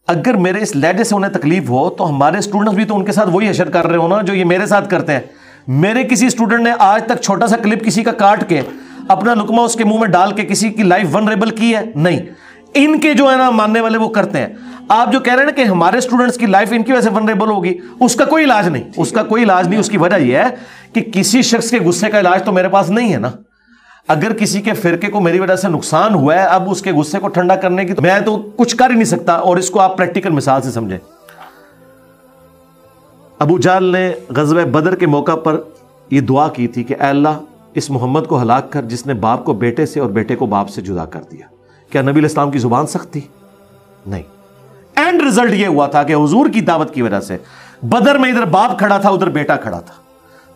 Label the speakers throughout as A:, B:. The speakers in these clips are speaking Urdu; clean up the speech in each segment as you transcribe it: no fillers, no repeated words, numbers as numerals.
A: اگر میرے اس لہجے سے انہیں تکلیف ہو تو ہمارے اسٹوڈنٹس بھی تو ان کے ساتھ وہی حشر کر رہے ہو نا جو یہ میرے ساتھ کرتے ہیں. میرے کسی اسٹوڈنٹ نے آج تک چھوٹا سا کلپ کسی کا کاٹ کے اپنا لقمہ اس کے منہ میں ڈال کے کسی کی لائف ونریبل کی ہے؟ نہیں. ان کے جو ہے نا ماننے والے وہ کرتے ہیں. آپ جو کہہ رہے ہیں نا کہ ہمارے اسٹوڈنٹس کی لائف ان کی وجہ سے ونریبل ہوگی، اس کا کوئی علاج نہیں، اس کا کوئی علاج نہیں. اس کی وجہ یہ ہے کہ کسی شخص کے غصے کا علاج تو میرے پاس نہیں ہے نا. اگر کسی کے فرقے کو میری وجہ سے نقصان ہوا ہے، اب اس کے غصے کو ٹھنڈا کرنے کی میں تو کچھ کر ہی نہیں سکتا. اور اس کو آپ پریکٹیکل مثال سے سمجھیں. ابو جہل نے غزوہ بدر کے موقع پر یہ دعا کی تھی کہ اے اللہ اس محمد کو ہلاک کر جس نے باپ کو بیٹے سے اور بیٹے کو باپ سے جدا کر دیا. کیا نبی علیہ السلام کی زبان سخت تھی؟ نہیں. اینڈ رزلٹ یہ ہوا تھا کہ حضور کی دعوت کی وجہ سے بدر میں ادھر باپ کھڑا تھا ادھر بیٹا کھڑا تھا.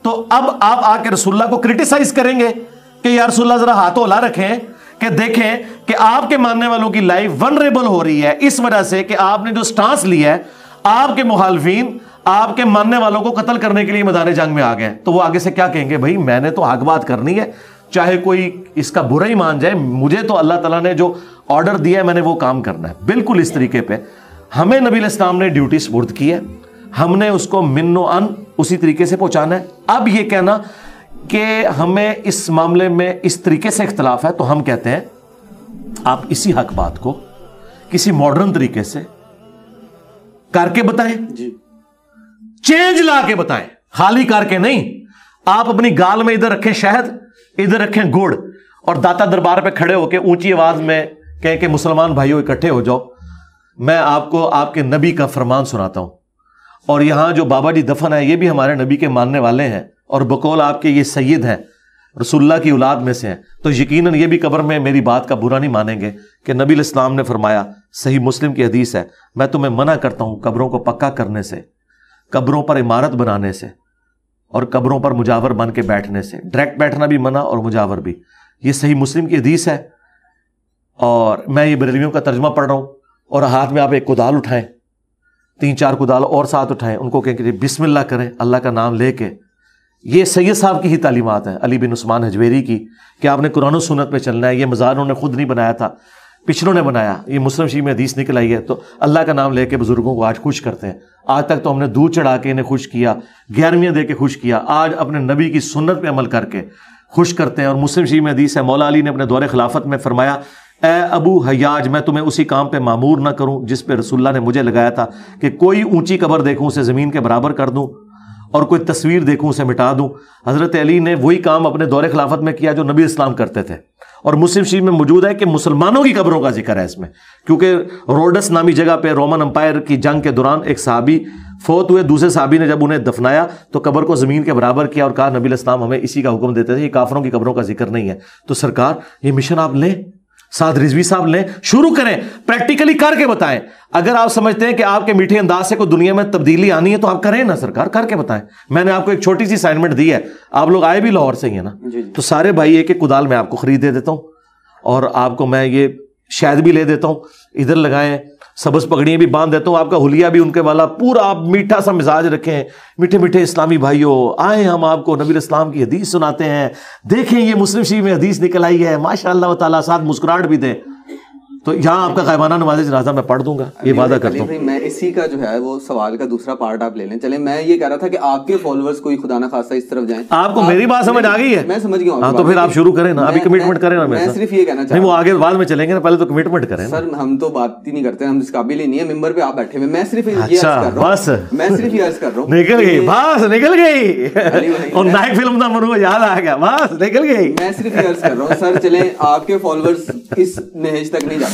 A: تو اب آپ آ کے رسول اللہ کو کرٹیسائز کریں گے کہ یا رسول اللہ ذرا ہاتھوں ہلا رکھیں کہ دیکھیں کہ آپ کے ماننے والوں کی لائف ونریبل ہو رہی ہے اس وجہ سے کہ آپ نے جو سٹانس لیا ہے آپ کے مخالفین آپ کے ماننے والوں کو قتل کرنے کے لیے میدان جنگ میں آ گئے. تو وہ آگے سے کیا کہیں گے؟ بھائی میں نے تو حق بات کرنی ہے، چاہے کوئی اس کا برا ہی مان جائے، مجھے تو اللہ تعالیٰ نے جو آرڈر دیا ہے میں نے وہ کام کرنا ہے. بالکل اس طریقے پہ ہمیں نبی علیہ السلام نے ڈیوٹی سپرد کی ہے، ہم نے اس کو من و ان اسی طریقے سے پہنچانا ہے. اب یہ کہنا کہ ہمیں اس معاملے میں اس طریقے سے اختلاف ہے تو ہم کہتے ہیں آپ اسی حق بات کو کسی ماڈرن طریقے سے کر کے بتائیں، چینج لا کے بتائیں، خالی کر کے نہیں. آپ اپنی گال میں ادھر رکھیں شہد ادھر رکھیں گڑ اور داتا دربار پہ کھڑے ہو کے اونچی آواز میں کہیں کہ مسلمان بھائیوں اکٹھے ہو جاؤ، میں آپ کو آپ کے نبی کا فرمان سناتا ہوں. اور یہاں جو بابا جی دفن ہے یہ بھی ہمارے نبی کے ماننے والے ہیں اور بقول آپ کے یہ سید ہیں، رسول اللہ کی اولاد میں سے ہیں. تو یقیناً یہ بھی قبر میں میری بات کا برا نہیں مانیں گے کہ نبی علیہ السلام نے فرمایا، صحیح مسلم کی حدیث ہے، میں تمہیں منع کرتا ہوں قبروں کو پکا کرنے سے، قبروں پر عمارت بنانے سے اور قبروں پر مجاور بن کے بیٹھنے سے. ڈائریکٹ بیٹھنا بھی منع اور مجاور بھی. یہ صحیح مسلم کی حدیث ہے. اور میں یہ بریلویوں کا ترجمہ پڑھ رہا ہوں اور ہاتھ میں آپ ایک کدال اٹھائیں، 3-4 کدال اور ساتھ اٹھائیں، ان کو کہیں کہ بسم اللہ کریں اللہ کا نام لے کے. یہ سید صاحب کی ہی تعلیمات ہیں علی بن عثمان حجویری کی کہ آپ نے قرآن و سنت پہ چلنا ہے. یہ مزار انہوں نے خود نہیں بنایا تھا، پچھلوں نے بنایا. یہ مسلم شریف میں حدیث نکل آئی ہے. تو اللہ کا نام لے کے بزرگوں کو آج خوش کرتے ہیں. آج تک تو ہم نے دودھ چڑھا کے انہیں خوش کیا، 11ویں دے کے خوش کیا. آج اپنے نبی کی سنت پہ عمل کر کے خوش کرتے ہیں. اور مسلم شریف میں حدیث ہے مولا علی نے اپنے دور خلافت میں فرمایا، اے ابو حیاج میں تمہیں اسی کام پہ معمور نہ کروں جس پہ رسول اللہ نے مجھے لگایا تھا کہ کوئی اونچی قبر دیکھوں اسے زمین کے برابر کر دوں اور کوئی تصویر دیکھوں اسے مٹا دوں. حضرت علی نے وہی کام اپنے دور خلافت میں کیا جو نبی اسلام کرتے تھے. اور مسلم شریف میں موجود ہے کہ مسلمانوں کی قبروں کا ذکر ہے اس میں، کیونکہ روڈس نامی جگہ پہ رومن امپائر کی جنگ کے دوران ایک صحابی فوت ہوئے، دوسرے صحابی نے جب انہیں دفنایا تو قبر کو زمین کے برابر کیا اور کہا نبی علیہ السلام ہمیں اسی کا حکم دیتے تھے، یہ کافروں کی قبروں کا ذکر نہیں ہے. تو سرکار یہ مشن آپ لیں، سعد رضوی صاحب لیں، شروع کریں، پریکٹیکلی کر کے بتائیں. اگر آپ سمجھتے ہیں کہ آپ کے میٹھے انداز سے کوئی دنیا میں تبدیلی آنی ہے تو آپ کریں نا سرکار، کر کے بتائیں. میں نے آپ کو ایک چھوٹی سی اسائنمنٹ دی ہے، آپ لوگ آئے بھی لاہور سے ہی ہیں نا، تو سارے بھائی ایک ایک کدال میں آپ کو خرید دے دیتا ہوں اور آپ کو میں یہ شہد بھی لے دیتا ہوں، ادھر لگائیں، سبز پگڑیاں بھی باندھ دیتا ہوں، آپ کا حلیہ بھی ان کے والا پورا آپ میٹھا سا مزاج رکھیں. میٹھے میٹھے اسلامی بھائیوں آئیں، ہم آپ کو نبی علیہ السلام کی حدیث سناتے ہیں. دیکھیں یہ مسلم شریف میں حدیث نکل آئی ہے، ماشاء اللہ تعالیٰ، ساتھ مسکراہٹ بھی دیں. تو یہاں آپ کا غائبانہ نماز جنازہ میں پڑھ دوں گا، یہ وعدہ کرتا ہوں.
B: میں اسی کا جو ہے وہ سوال کا دوسرا پارٹ آپ لے لیں. چلیں میں یہ کہہ رہا تھا کہ آپ کے فالوورز کوئی خدا نہ خواستہ اس طرف جائیں.
A: آپ کو میری بات سمجھ آ گئی ہے؟
B: میں سمجھ گیا ہوں.
A: ہاں تو پھر آپ شروع کریں نا، ابھی کمٹمنٹ کریں نا.
B: میں صرف یہ کہنا چاہتا
A: ہوں، وہ آگے بعد میں چلیں گے نا، پہلے تو کمٹمنٹ کریں.
B: سر ہم تو بات ہی نہیں کرتے، ہم اس قابل ہی نہیں ہے. ممبر پہ آپ بیٹھے ہوئے، میں صرف یہ عرض کر رہا ہوں،
A: بس
B: میں صرف یہ عرض کر رہا ہوں.
A: نکل گئی بس، نکل گئی. اور نائک فلم کا منو یاد آ گیا، بس نکل گئی.
B: میں صرف یہ عرض کر رہا ہوں سر، چلیں آپ کے فالوورز اس نہج تک نہیں جاتے.